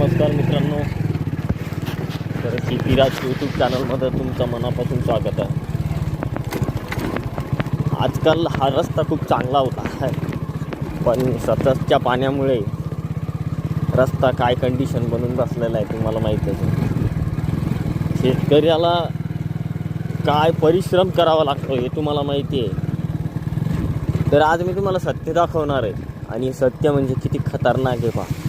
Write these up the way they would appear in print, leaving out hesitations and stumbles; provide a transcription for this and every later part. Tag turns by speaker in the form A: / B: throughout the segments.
A: नमस्कार मित्रांनो, तर शेतीराज यूट्यूब चॅनलमध्ये तुमचं मनापासून स्वागत आहे. आजकाल हा रस्ता खूप चांगला होता आहे, पण सततच्या पाण्यामुळे रस्ता काय कंडिशन बनून बसलेला आहे तुम्हाला माहीतच आहे. शेतकऱ्याला काय परिश्रम करावा लागतो हे तुम्हाला माहिती आहे. तर आज मी तुम्हाला सत्य दाखवणार आहे, आणि सत्य म्हणजे किती खतरनाक आहे पहा.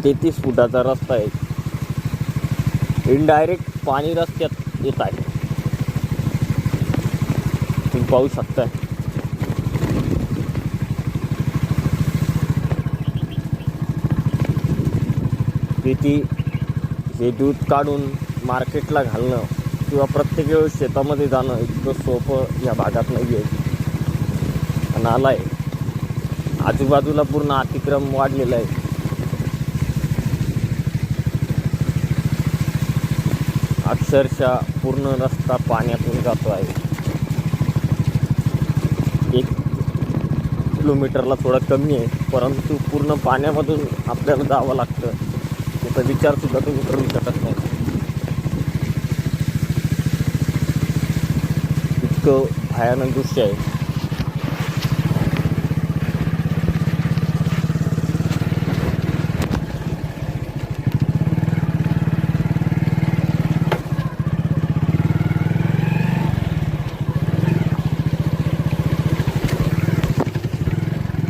A: 33 फुटाचा रस्ता आहे, इनडायरेक्ट पाणी रस्त्यात येत आहे, तुम्ही पाहू शकता. किती हे दूध काढून मार्केटला घालणं किंवा प्रत्येक वेळेस शेतामध्ये जाणं इतकं सोपं या भागात नाही आहे. नाला आहे, आजूबाजूला पूर्ण अतिक्रम वाढलेला आहे. अक्षरशः पूर्ण रस्ता पाण्यातून जातो आहे. 1 किलोमीटरला थोडं कमी आहे, परंतु पूर्ण पाण्यामधून आपल्याला जावं लागतं. त्याचा विचारसुद्धा तुम्ही करू शकत नाही. इतकं भयानक दृश्य आहे.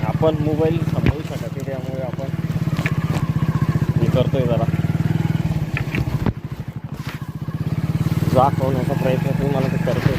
A: आपण मोबाईल सांभाळू शकत, त्यामुळे आपण हे करतोय, जरा दाखवण्याचा प्रयत्न तुम्हाला ते करतोय.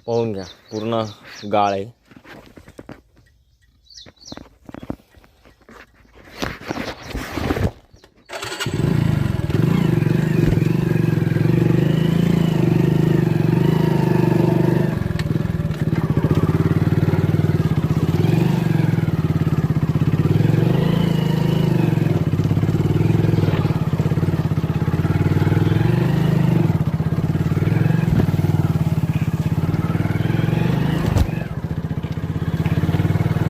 A: पाहून घ्या, पूर्ण गाळ आहे.